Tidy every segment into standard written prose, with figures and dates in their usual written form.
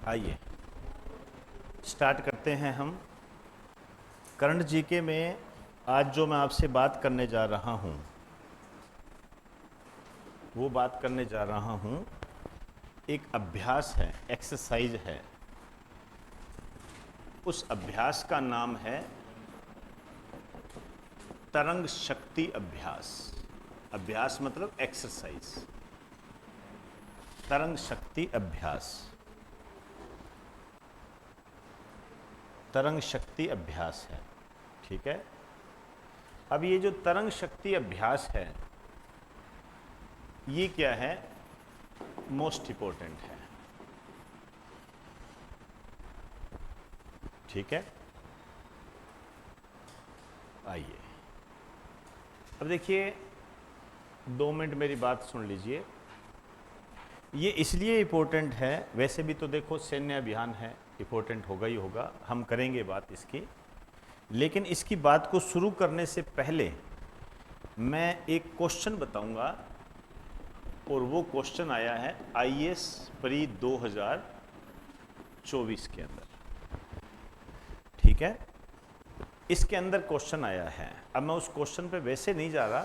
आइए स्टार्ट करते हैं हम करंट जीके में। आज जो मैं आपसे बात करने जा रहा हूं वो बात करने जा रहा हूं एक अभ्यास है, एक्सरसाइज है। उस अभ्यास का नाम है तरंग शक्ति अभ्यास। अभ्यास मतलब एक्सरसाइज, तरंग शक्ति अभ्यास। तरंग शक्ति अभ्यास है, ठीक है। अब ये जो तरंग शक्ति अभ्यास है ये क्या है, मोस्ट इंपॉर्टेंट है, ठीक है। आइए अब देखिए, 2 मिनट मेरी बात सुन लीजिए। ये इसलिए इम्पोर्टेंट है, वैसे भी तो देखो सैन्य अभियान है, इम्पोर्टेंट होगा ही होगा, हम करेंगे बात इसकी। लेकिन इसकी बात को शुरू करने से पहले मैं एक क्वेश्चन बताऊंगा, और वो क्वेश्चन आया है आईएएस प्री 2024 के अंदर, ठीक है। इसके अंदर क्वेश्चन आया है। अब मैं उस क्वेश्चन पे वैसे नहीं जा रहा,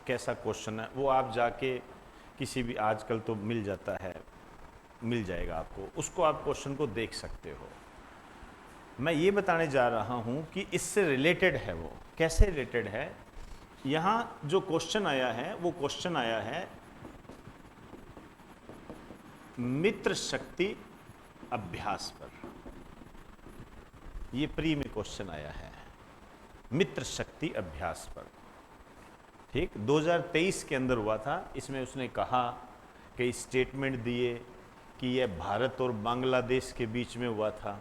कैसा क्वेश्चन है वो आप जाके किसी भी, आजकल तो मिल जाता है, मिल जाएगा आपको, उसको आप क्वेश्चन को देख सकते हो। मैं ये बताने जा रहा हूँ कि इससे रिलेटेड है। वो कैसे रिलेटेड है, यहाँ जो क्वेश्चन आया है वो क्वेश्चन आया है मित्र शक्ति अभ्यास पर। ये प्री में क्वेश्चन आया है मित्र शक्ति अभ्यास पर, ठीक। 2023 के अंदर हुआ था। इसमें उसने कहा, कई स्टेटमेंट दिए कि यह भारत और बांग्लादेश के बीच में हुआ था,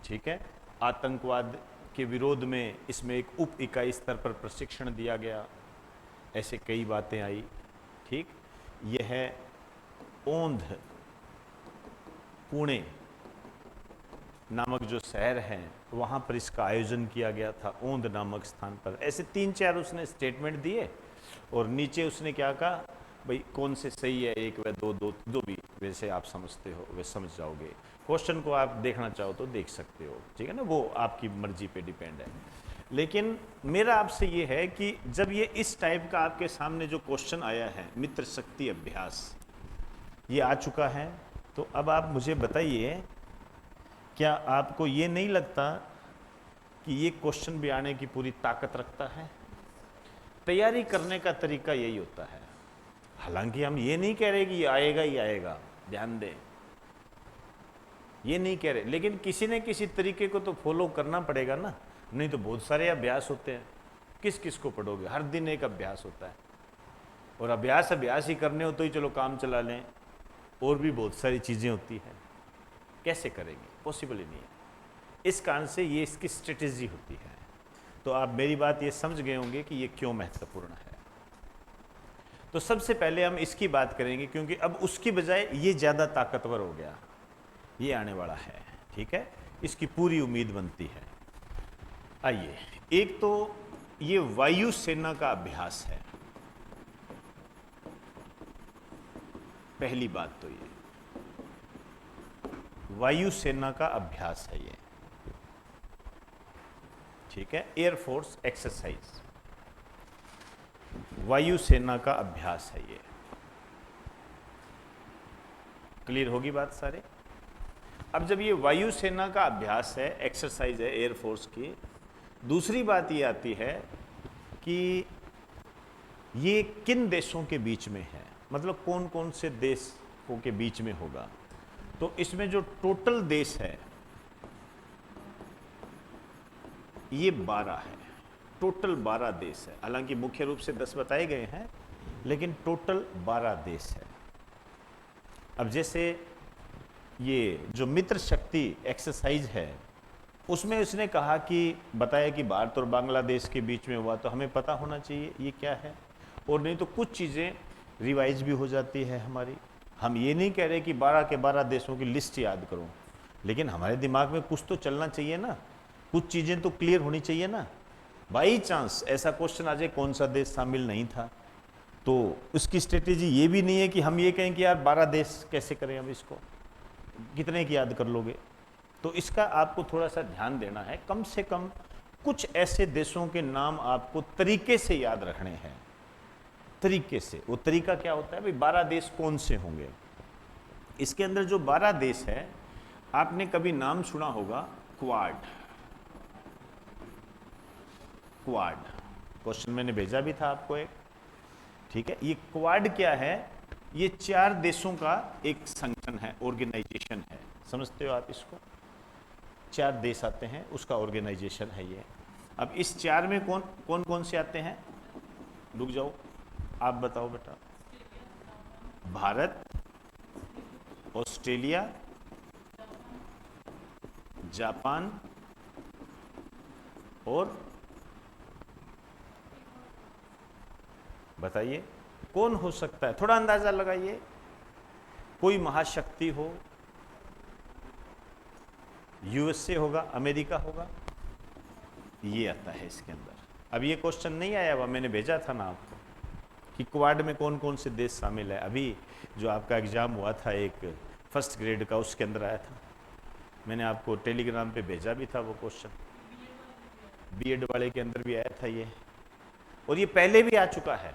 ठीक है। आतंकवाद के विरोध में इसमें एक उप इकाई स्तर पर प्रशिक्षण दिया गया, ऐसे कई बातें आई, ठीक। यह है ओंध, पुणे नामक जो शहर है वहाँ पर इसका आयोजन किया गया था, ओंध नामक स्थान पर। ऐसे 3-4 उसने स्टेटमेंट दिए, और नीचे उसने क्या कहा, भाई कौन से सही है, एक व दो, जो भी वैसे आप समझते हो वे समझ जाओगे। क्वेश्चन को आप देखना चाहो तो देख सकते हो, ठीक है ना, वो आपकी मर्जी पे डिपेंड है। लेकिन मेरा आपसे ये है कि जब ये इस टाइप का आपके सामने जो क्वेश्चन आया है, मित्र शक्ति अभ्यास, ये आ चुका है, तो अब आप मुझे बताइए, क्या आपको ये नहीं लगता कि ये क्वेश्चन भी आने की पूरी ताकत रखता है? तैयारी करने का तरीका यही होता है। हालांकि हम ये नहीं कह रहे कि ये आएगा ही आएगा, ध्यान दें, ये नहीं कह रहे, लेकिन किसी न किसी तरीके को तो फॉलो करना पड़ेगा ना। नहीं तो बहुत सारे अभ्यास होते हैं, किस किस को पढ़ोगे, हर दिन एक अभ्यास होता है। और अभ्यास ही करने हो तो ही चलो काम चला लें, और भी बहुत सारी चीज़ें होती हैं, कैसे करेंगे, पॉसिबल ही नहीं है। इस कारण से ये इसकी स्ट्रेटेजी होती है। तो आप मेरी बात ये समझ गए होंगे कि ये क्यों महत्वपूर्ण है। तो सबसे पहले हम इसकी बात करेंगे, क्योंकि अब उसकी बजाय ये ज़्यादा ताकतवर हो गया, ये आने वाला है, ठीक है। इसकी पूरी उम्मीद बनती है। आइए, एक तो ये वायु सेना का अभ्यास है, पहली बात तो ये वायु सेना का अभ्यास है, ये ठीक है। एयरफोर्स एक्सरसाइज, वायु सेना का अभ्यास है ये। क्लियर होगी बात सारे? अब जब ये वायु सेना का अभ्यास है, एक्सरसाइज है एयरफोर्स की, दूसरी बात ये आती है कि ये किन देशों के बीच में है, मतलब कौन कौन से देशों के बीच में होगा। तो इसमें जो टोटल देश है ये 12 है, टोटल 12 देश है। हालांकि मुख्य रूप से 10 बताए गए हैं, लेकिन टोटल 12 देश है। अब जैसे ये जो मित्र शक्ति एक्सरसाइज है, उसमें उसने कहा कि बताया कि भारत और बांग्लादेश के बीच में हुआ, तो हमें पता होना चाहिए ये क्या है, और नहीं तो कुछ चीज़ें रिवाइज भी हो जाती है हमारी। हम ये नहीं कह रहे कि 12 के 12 देशों की लिस्ट याद करो, लेकिन हमारे दिमाग में कुछ तो चलना चाहिए ना, कुछ चीज़ें तो क्लियर होनी चाहिए ना। बाई चांस ऐसा क्वेश्चन आ जाए कौन सा देश शामिल नहीं था, तो उसकी स्ट्रेटेजी ये भी नहीं है कि हम ये कहें कि यार 12 देश कैसे करें अब इसको, कितने की याद कर लोगे? तो इसका आपको थोड़ा सा ध्यान देना है। कम से कम कुछ ऐसे देशों के नाम आपको तरीके से याद रखने हैं, तरीके से। वो तरीका क्या होता है भाई, 12 देश कौन से होंगे। इसके अंदर जो 12 देश है, आपने कभी नाम सुना होगा क्वाड। क्वाड क्वेश्चन मैंने भेजा भी था आपको एक, ठीक है। ये क्वाड क्या है? ये 4 देशों का एक संगठन है, ऑर्गेनाइजेशन है। समझते हो आप इसको? 4 देश आते हैं, उसका ऑर्गेनाइजेशन है ये। अब इस 4 में कौन कौन से आते हैं? रुक जाओ, आप बताओ बेटा। भारत, ऑस्ट्रेलिया, जापान और बताइए कौन हो सकता है? थोड़ा अंदाजा लगाइए। कोई महाशक्ति हो, यूएसए होगा, अमेरिका होगा, ये आता है इसके अंदर। अब ये क्वेश्चन नहीं आया हुआ, मैंने भेजा था ना आपको कि क्वाड में कौन कौन से देश शामिल है। अभी जो आपका एग्जाम हुआ था एक फर्स्ट ग्रेड का, उसके अंदर आया था, मैंने आपको टेलीग्राम पे भेजा भी था वो क्वेश्चन। बीएड वाले के अंदर भी आया था ये, और ये पहले भी आ चुका है।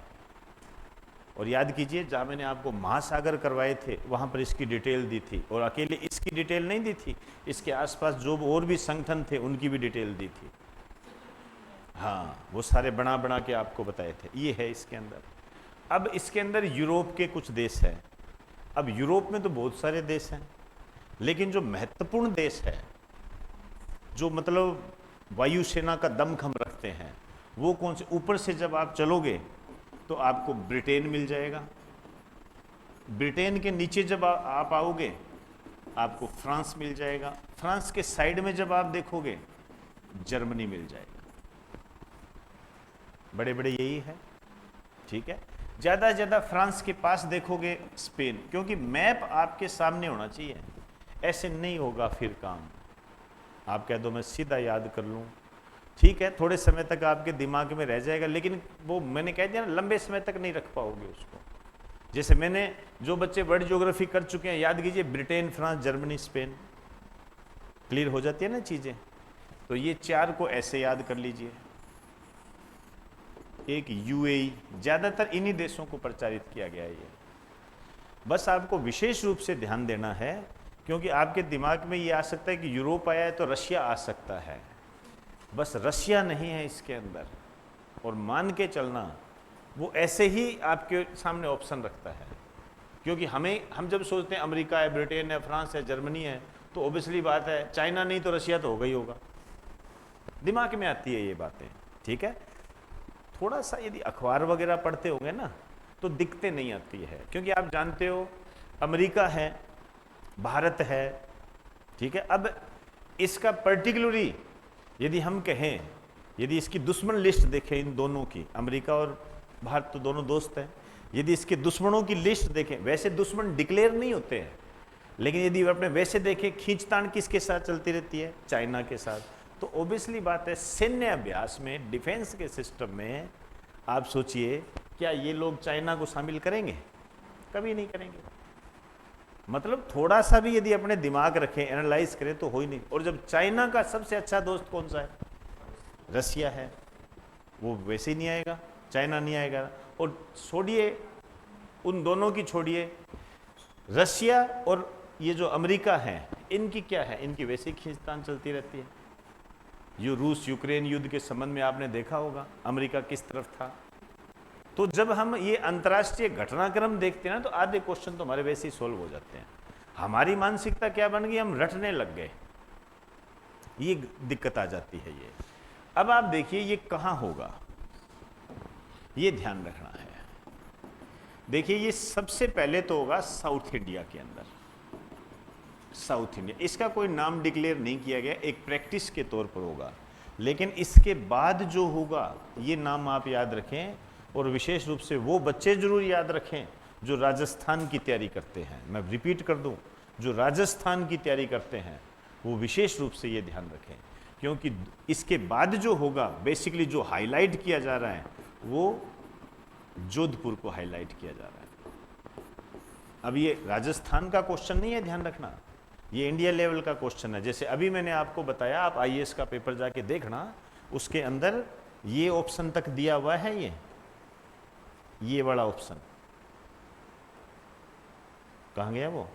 और याद कीजिए, जहाँ मैंने आपको महासागर करवाए थे वहाँ पर इसकी डिटेल दी थी, और अकेले इसकी डिटेल नहीं दी थी, इसके आसपास जो और भी संगठन थे उनकी भी डिटेल दी थी। हाँ, वो सारे बना के आपको बताए थे। ये है इसके अंदर। अब इसके अंदर यूरोप के कुछ देश हैं। अब यूरोप में तो बहुत सारे देश हैं, लेकिन जो महत्वपूर्ण देश है, जो मतलब वायुसेना का दमखम रखते हैं, वो कौन से? ऊपर से जब आप चलोगे तो आपको ब्रिटेन मिल जाएगा। ब्रिटेन के नीचे जब आप आओगे आपको फ्रांस मिल जाएगा। फ्रांस के साइड में जब आप देखोगे जर्मनी मिल जाएगा। बड़े बड़े यही है, ठीक है। ज़्यादा से ज़्यादा फ्रांस के पास देखोगे स्पेन, क्योंकि मैप आपके सामने होना चाहिए। ऐसे नहीं होगा फिर काम। आप कह दो मैं सीधा याद कर लूँ, ठीक है, थोड़े समय तक आपके दिमाग में रह जाएगा, लेकिन वो मैंने कह दिया ना, लंबे समय तक नहीं रख पाओगे उसको। जैसे मैंने जो बच्चे वर्ल्ड ज्योग्राफी कर चुके हैं, याद कीजिए Britain, France, Germany, Spain, clear हो जाती है ना चीज़ें। तो ये 4 को ऐसे याद कर लीजिए। एक यूएई, ज़्यादातर इन्हीं देशों को प्रचारित किया गया है ये। बस आपको विशेष रूप से ध्यान देना है, क्योंकि आपके दिमाग में ये आ सकता है कि यूरोप आया है तो रशिया आ सकता है। बस रशिया नहीं है इसके अंदर, और मान के चलना वो ऐसे ही आपके सामने ऑप्शन रखता है। क्योंकि हम जब सोचते हैं अमेरिका है, ब्रिटेन है, फ्रांस है, जर्मनी है, तो ऑब्वियसली बात है चाइना नहीं तो रशिया तो होगा ही होगा। दिमाग में आती है ये बातें, ठीक है। थोड़ा सा यदि अखबार वगैरह पढ़ते होंगे ना तो दिक्कतें नहीं आती है, क्योंकि आप जानते हो अमेरिका है, भारत है, ठीक है। अब इसका पर्टिकुलरली यदि हम कहें, यदि इसकी दुश्मन लिस्ट देखें इन दोनों की, अमेरिका और भारत तो दोनों दोस्त हैं, यदि इसके दुश्मनों की लिस्ट देखें, वैसे दुश्मन डिक्लेयर नहीं होते हैं, लेकिन यदि अपने वैसे देखें, खींचतान किसके साथ चलती रहती है? चाइना के साथ। तो ओबियसली बात है, सैन्य अभ्यास में, डिफेंस के सिस्टम में आप सोचिए, क्या ये लोग चाइना को शामिल करेंगे? कभी नहीं करेंगे। मतलब थोड़ा सा भी यदि अपने दिमाग रखें, एनालाइज करें तो हो ही नहीं। और जब चाइना का सबसे अच्छा दोस्त कौन सा है? रसिया है, वो वैसे ही नहीं आएगा, चाइना नहीं आएगा। और छोड़िए उन दोनों की, छोड़िए रसिया और ये जो अमेरिका है, इनकी क्या है? इनकी वैसे ही खींचतान चलती रहती है। ये रूस यूक्रेन युद्ध के संबंध में आपने देखा होगा अमेरिका किस तरफ था। तो जब हम ये अंतर्राष्ट्रीय घटनाक्रम देखते हैं ना, तो आधे क्वेश्चन तो हमारे वैसे ही सोल्व हो जाते हैं। हमारी मानसिकता क्या बन गई? हम रटने लग गए, ये दिक्कत आ जाती है ये। अब आप देखिए ये कहाँ होगा, ये ध्यान रखना है। देखिए ये सबसे पहले तो होगा साउथ इंडिया के अंदर, साउथ इंडिया। इसका कोई नाम डिक्लेयर नहीं किया गया, एक प्रैक्टिस के तौर पर होगा, लेकिन इसके बाद जो होगा ये नाम आप याद रखें, और विशेष रूप से वो बच्चे जरूर याद रखें जो राजस्थान की तैयारी करते हैं। मैं रिपीट कर दूं, जो राजस्थान की तैयारी करते हैं वो विशेष रूप से ये ध्यान रखें, क्योंकि इसके बाद जो होगा, बेसिकली जो हाईलाइट किया जा रहा है वो जोधपुर को हाईलाइट किया जा रहा है। अब ये राजस्थान का क्वेश्चन नहीं है, ध्यान रखना, ये इंडिया लेवल का क्वेश्चन है। जैसे अभी मैंने आपको बताया, आप आईएएस का पेपर जाके देखना, उसके अंदर ये ऑप्शन तक दिया हुआ है, ये वाला ऑप्शन कहाँ गया? वो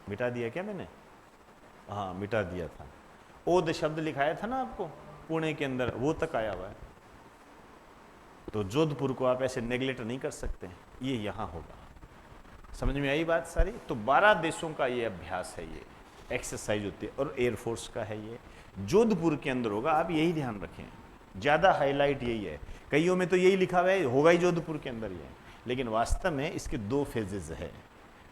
मिटा दिया क्या मैंने? हाँ, मिटा दिया था। ओद शब्द लिखाया था ना आपको पुणे के अंदर, वो तक आया हुआ है। तो जोधपुर को आप ऐसे नेग्लेक्ट नहीं कर सकते, ये यहाँ होगा। समझ में आई बात सारी? तो 12 देशों का ये अभ्यास है, ये एक्सरसाइज होती है, और एयरफोर्स का है ये, जोधपुर के अंदर होगा। आप यही ध्यान रखें, ज़्यादा हाईलाइट यही है। कईयों में तो यही लिखा हुआ है होगा ही जोधपुर के अंदर ये, लेकिन वास्तव में इसके 2 फेजेज है,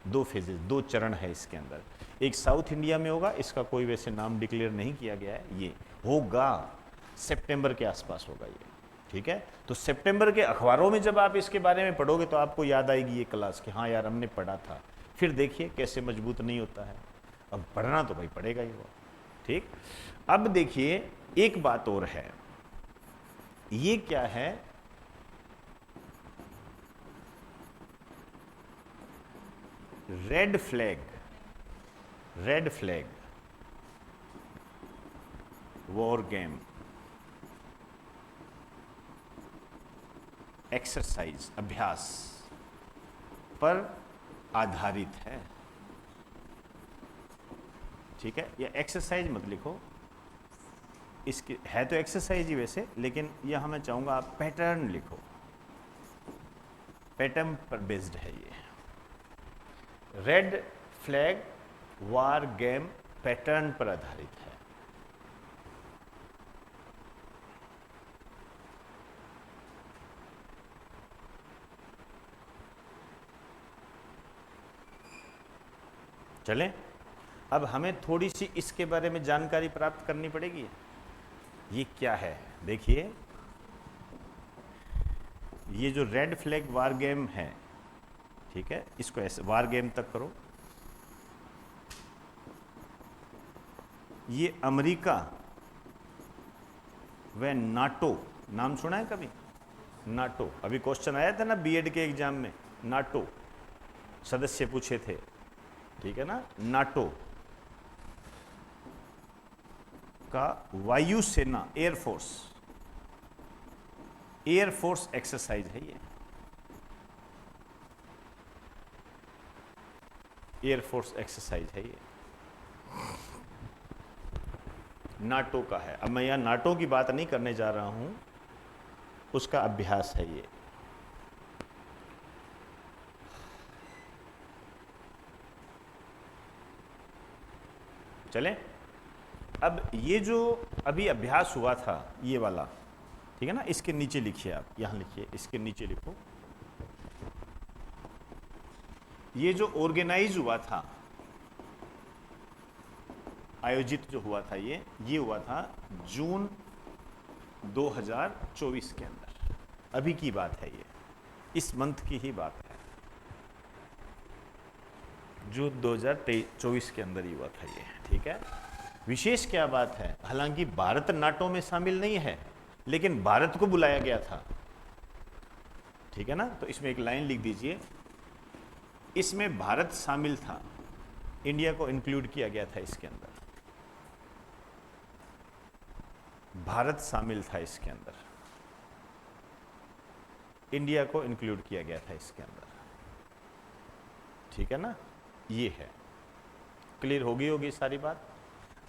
2 फेजेज, 2 चरण है इसके अंदर। एक साउथ इंडिया में होगा, इसका कोई वैसे नाम डिक्लेयर नहीं किया गया है, ये होगा सितंबर के आसपास होगा ये, ठीक है। तो सितंबर के अखबारों में जब आप इसके बारे में पढ़ोगे तो आपको याद आएगी ये क्लास कि हाँ यार हमने पढ़ा था। फिर देखिए कैसे मजबूत नहीं होता है। अब पढ़ना तो भाई पड़ेगा ही वो, ठीक। अब देखिए एक बात और है, ये क्या है? Red flag, red flag war game exercise, अभ्यास पर आधारित है, ठीक है। या एक्सरसाइज मत लिखो, इसके है तो एक्सरसाइज ही वैसे, लेकिन यह मैं चाहूंगा आप पैटर्न लिखो, पैटर्न पर बेस्ड है ये। Red flag war game pattern पर आधारित है। चलें, अब हमें थोड़ी सी इसके बारे में जानकारी प्राप्त करनी पड़ेगी। ये क्या है? देखिए, ये जो रेड फ्लैग वार गेम है, ठीक है, इसको ऐसे वार गेम तक करो। ये अमेरिका व नाटो, नाम सुना है कभी? नाटो, अभी क्वेश्चन आया था ना बीएड के एग्जाम में, नाटो सदस्य पूछे थे, ठीक है ना। नाटो का वायुसेना, एयरफोर्स, एयरफोर्स एक्सरसाइज है ये, एयरफोर्स एक्सरसाइज है ये, नाटो का है। अब मैं यहां नाटो की बात नहीं करने जा रहा हूं, उसका अभ्यास है ये। चलें, अब ये जो अभी अभ्यास हुआ था ये वाला, ठीक है ना, इसके नीचे लिखिए, आप यहां लिखिए, इसके नीचे लिखो। ये जो ऑर्गेनाइज हुआ था, आयोजित जो हुआ था, ये हुआ था जून 2024 के अंदर, अभी की बात है ये, इस मंथ की ही बात है, जून 2024 के अंदर ही हुआ था ये, ठीक है। विशेष क्या बात है, हालांकि भारत नाटो में शामिल नहीं है, लेकिन भारत को बुलाया गया था, ठीक है ना। तो इसमें एक लाइन लिख दीजिए, इसमें भारत शामिल था, इंडिया को इंक्लूड किया गया था इसके अंदर, भारत शामिल था इसके अंदर, इंडिया को इंक्लूड किया गया था इसके अंदर, ठीक है ना। ये है, क्लियर होगी सारी बात।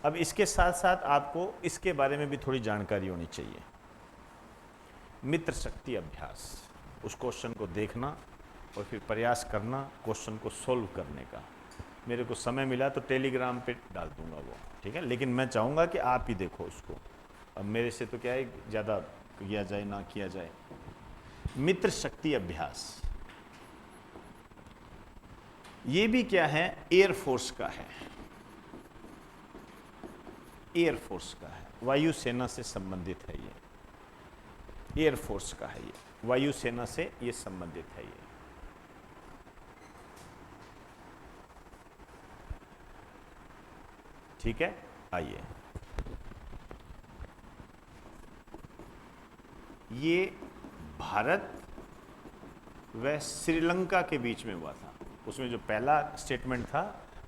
अब इसके साथ साथ आपको इसके बारे में भी थोड़ी जानकारी होनी चाहिए। मित्र शक्ति अभ्यास, उस क्वेश्चन को देखना और फिर प्रयास करना क्वेश्चन को सोल्व करने का। मेरे को समय मिला तो टेलीग्राम पे डाल दूंगा वो, ठीक है, लेकिन मैं चाहूँगा कि आप ही देखो उसको। अब मेरे से तो क्या है, ज़्यादा किया जाए ना किया जाए। मित्र शक्ति अभ्यास, ये भी क्या है, एयरफोर्स का है, एयरफोर्स का है, वायुसेना से संबंधित है ये, एयरफोर्स का है ये, वायुसेना से ये संबंधित है ये। ठीक है, आइए, ये भारत व श्रीलंका के बीच में हुआ था। उसमें जो पहला स्टेटमेंट था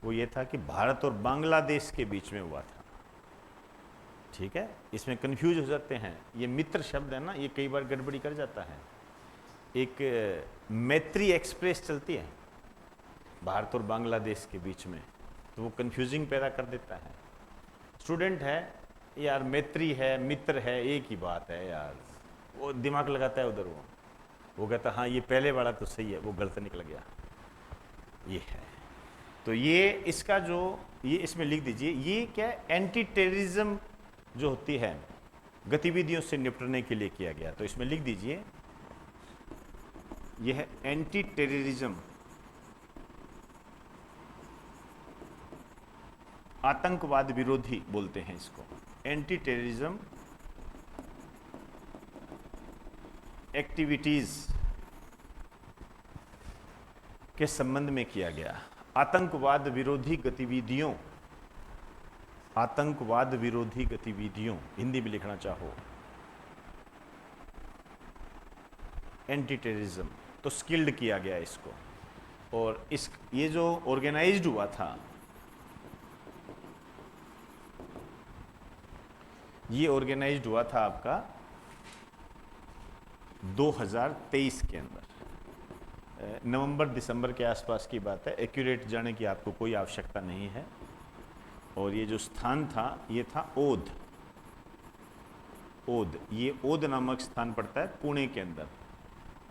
वो ये था कि भारत और बांग्लादेश के बीच में हुआ था। ठीक है, इसमें कंफ्यूज हो जाते हैं, ये मित्र शब्द है ना, ये कई बार गड़बड़ी कर जाता है। एक मैत्री एक्सप्रेस चलती है भारत और बांग्लादेश के बीच में, तो वो कंफ्यूजिंग पैदा कर देता है। स्टूडेंट है यार, मैत्री है, मित्र है, एक ही बात है यार, वो दिमाग लगाता है उधर, वो कहता हाँ ये पहले वाला तो सही है, वो गलत निकल गया, ये है। तो ये इसका जो ये इसमें लिख दीजिए, ये क्या एंटी टेररिज्म जो होती है गतिविधियों से निपटने के लिए किया गया, तो इसमें लिख दीजिए यह है एंटी टेररिज्म, आतंकवाद विरोधी बोलते हैं इसको, एंटी टेररिज्म एक्टिविटीज के संबंध में किया गया। आतंकवाद विरोधी गतिविधियों, आतंकवाद विरोधी गतिविधियों हिंदी में लिखना चाहो, एंटी टेररिज्म, तो स्किल्ड किया गया इसको। और इस ये जो ऑर्गेनाइज्ड हुआ था, ये ऑर्गेनाइज्ड हुआ था आपका 2023 के अंदर, नवंबर दिसंबर के आसपास की बात है, एक्यूरेट जाने की आपको कोई आवश्यकता नहीं है। और ये जो स्थान था ये था ओध, ओध, ये ओध नामक स्थान पड़ता है पुणे के अंदर,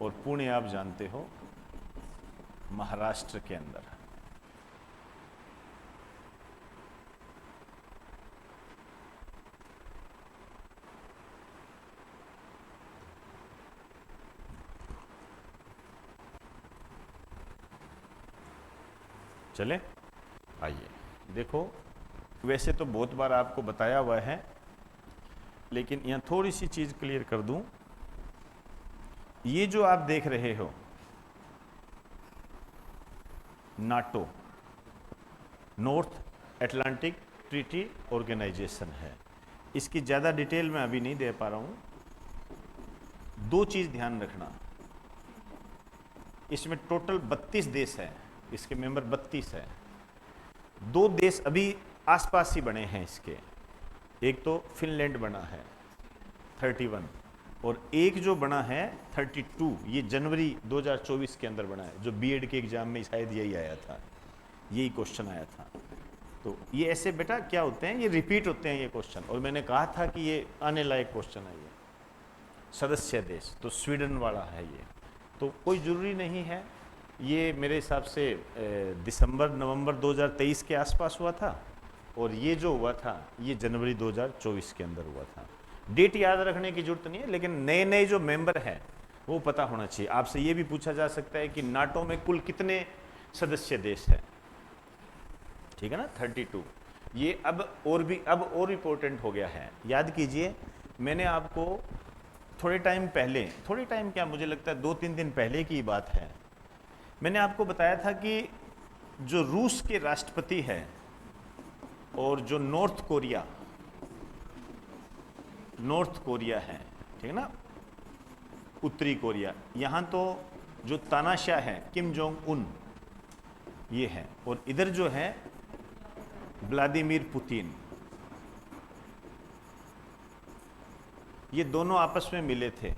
और पुणे आप जानते हो महाराष्ट्र के अंदर। चले आइए देखो, वैसे तो बहुत बार आपको बताया हुआ है, लेकिन यहाँ थोड़ी सी चीज क्लियर कर दूं। ये जो आप देख रहे हो NATO, North Atlantic Treaty Organization है, इसकी ज़्यादा डिटेल मैं अभी नहीं दे पा रहा हूँ। दो चीज़ ध्यान रखना, इसमें टोटल 32 देश हैं, इसके मेंबर 32 हैं। दो देश अभी आसपास ही बने हैं इसके, एक तो फिनलैंड बना है 31, और एक जो बना है 32, ये जनवरी 2024 के अंदर बना है, जो बीएड के एग्जाम में शायद यही आया था, यही क्वेश्चन आया था। तो ये ऐसे बेटा क्या होते हैं, ये रिपीट होते हैं ये क्वेश्चन, और मैंने कहा था कि ये आने लायक क्वेश्चन है। ये सदस्य देश तो स्वीडन वाला है ये, तो कोई ज़रूरी नहीं है। ये मेरे हिसाब से दिसंबर नवंबर 2023 के आसपास हुआ था, और ये जो हुआ था ये जनवरी 2024 के अंदर हुआ था। डेट याद रखने की जरूरत नहीं है, लेकिन नए नए जो मेंबर हैं वो पता होना चाहिए। आपसे ये भी पूछा जा सकता है कि नाटो में कुल कितने सदस्य देश हैं, ठीक है ना, 32। ये अब और इम्पोर्टेंट हो गया है, याद कीजिए। मैंने आपको थोड़े टाइम पहले, थोड़े टाइम क्या, मुझे लगता है 2-3 दिन पहले की बात है, मैंने आपको बताया था कि जो रूस के राष्ट्रपति हैं और जो नॉर्थ कोरिया है, ठीक है ना, उत्तरी कोरिया, यहाँ तो जो तानाशाह है किम जोंग उन ये है, और इधर जो है व्लादिमीर पुतिन, ये दोनों आपस में मिले थे,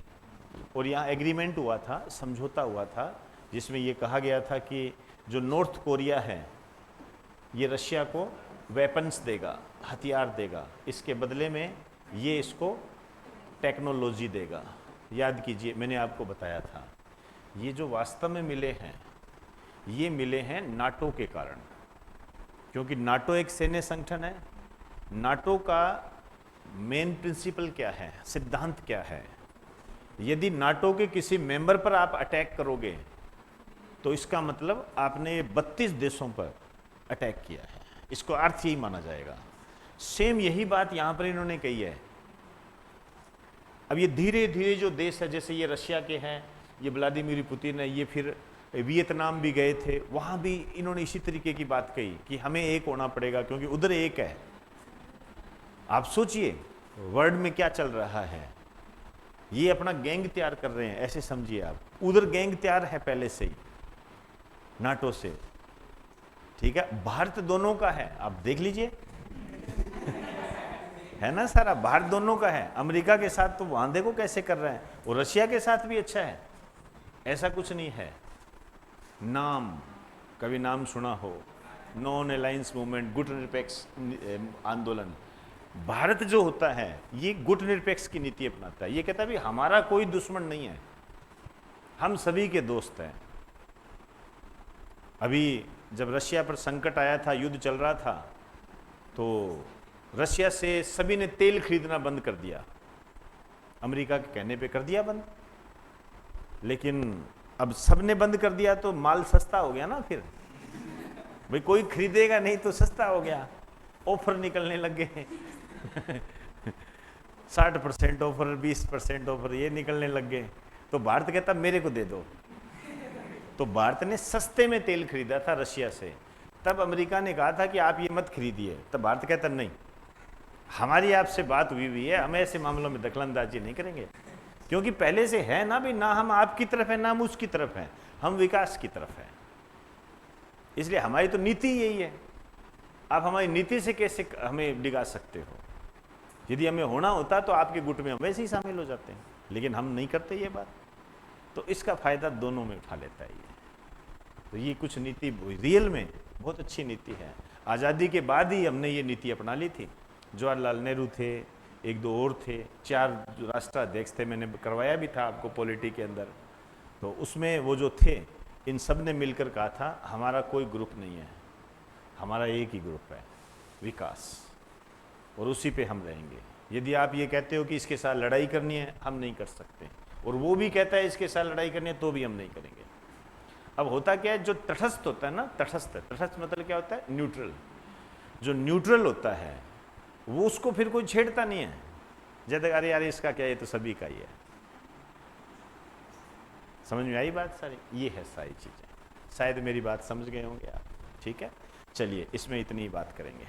और यहाँ एग्रीमेंट हुआ था, समझौता हुआ था, जिसमें ये कहा गया था कि जो नॉर्थ कोरिया है ये रशिया को वेपन्स देगा, हथियार देगा, इसके बदले में ये इसको टेक्नोलॉजी देगा। याद कीजिए मैंने आपको बताया था, ये जो वास्तव में मिले हैं ये मिले हैं नाटो के कारण, क्योंकि नाटो एक सैन्य संगठन है। नाटो का मेन प्रिंसिपल क्या है, सिद्धांत क्या है, यदि नाटो के किसी मेंबर पर आप अटैक करोगे तो इसका मतलब आपने 32 देशों पर अटैक किया है, इसको अर्थ यही माना जाएगा। सेम यही बात यहां पर इन्होंने कही है। अब ये धीरे धीरे जो देश है, जैसे ये रशिया के हैं, ये व्लादिमीर पुतिन है, ये फिर वियतनाम भी गए थे, वहां भी इन्होंने इसी तरीके की बात कही कि हमें एक होना पड़ेगा क्योंकि उधर एक है। आप सोचिए वर्ल्ड में क्या चल रहा है, ये अपना गैंग तैयार कर रहे हैं, ऐसे समझिए आप। उधर गैंग तैयार है पहले से ही नाटो से, ठीक है, भारत दोनों का है, आप देख लीजिए है ना सारा, भारत दोनों का है। अमेरिका के साथ तो वहां देखो कैसे कर रहे हैं, और रशिया के साथ भी अच्छा है, ऐसा कुछ नहीं है। नाम, कभी नाम सुना हो, नॉन अलायंस मूवमेंट, गुट निरपेक्ष आंदोलन। भारत जो होता है ये गुट निरपेक्ष की नीति अपनाता है, ये कहता है भी हमारा कोई दुश्मन नहीं है, हम सभी के दोस्त हैं। अभी जब रशिया पर संकट आया था, युद्ध चल रहा था, तो रशिया से सभी ने तेल खरीदना बंद कर दिया, अमेरिका के कहने पे कर दिया बंद। लेकिन अब सबने बंद कर दिया तो माल सस्ता हो गया ना, फिर भाई कोई खरीदेगा नहीं तो सस्ता हो गया, ऑफर निकलने लग गए 60% ऑफर, 20% ऑफर, ये निकलने लग गए। तो भारत कहता मेरे को दे दो, तो भारत ने सस्ते में तेल खरीदा था रशिया से। तब अमेरिका ने कहा था कि आप ये मत खरीदिए, तब भारत कहता नहीं, हमारी आपसे बात हुई है, हम ऐसे मामलों में दखलंदाजी नहीं करेंगे, क्योंकि पहले से है ना भी, ना हम आपकी तरफ है ना हम उसकी तरफ हैं, हम विकास की तरफ हैं, इसलिए हमारी तो नीति यही है। आप हमारी नीति से कैसे हमें डिगा सकते हो? यदि हमें होना होता तो आपके गुट में हम वैसे ही शामिल हो जाते हैं, लेकिन हम नहीं करते ये बात, तो इसका फायदा दोनों में उठा लेता है ये। तो ये कुछ नीति रियल में बहुत अच्छी नीति है। आज़ादी के बाद ही हमने ये नीति अपना ली थी। जवाहरलाल नेहरू थे, एक दो और थे, 4 राष्ट्राध्यक्ष थे, मैंने करवाया भी था आपको पॉलिटी के अंदर। तो उसमें वो जो थे, इन सब ने मिलकर कहा था हमारा कोई ग्रुप नहीं है, हमारा एक ही ग्रुप है, विकास, और उसी पे हम रहेंगे। यदि आप ये कहते हो कि इसके साथ लड़ाई करनी है, हम नहीं कर सकते, और वो भी कहता है इसके साथ लड़ाई करनी है, तो भी हम नहीं करेंगे। अब होता क्या है, जो तटस्थ होता है ना, तटस्थ मतलब क्या होता है? न्यूट्रल। जो न्यूट्रल होता है वो उसको फिर कोई छेड़ता नहीं है, जैसे अरे यार इसका क्या, ये तो सभी का ही है। समझ में आई बात सारी? ये है सारी चीजें। शायद मेरी बात समझ गए होंगे आप। ठीक है, चलिए इसमें इतनी ही बात करेंगे।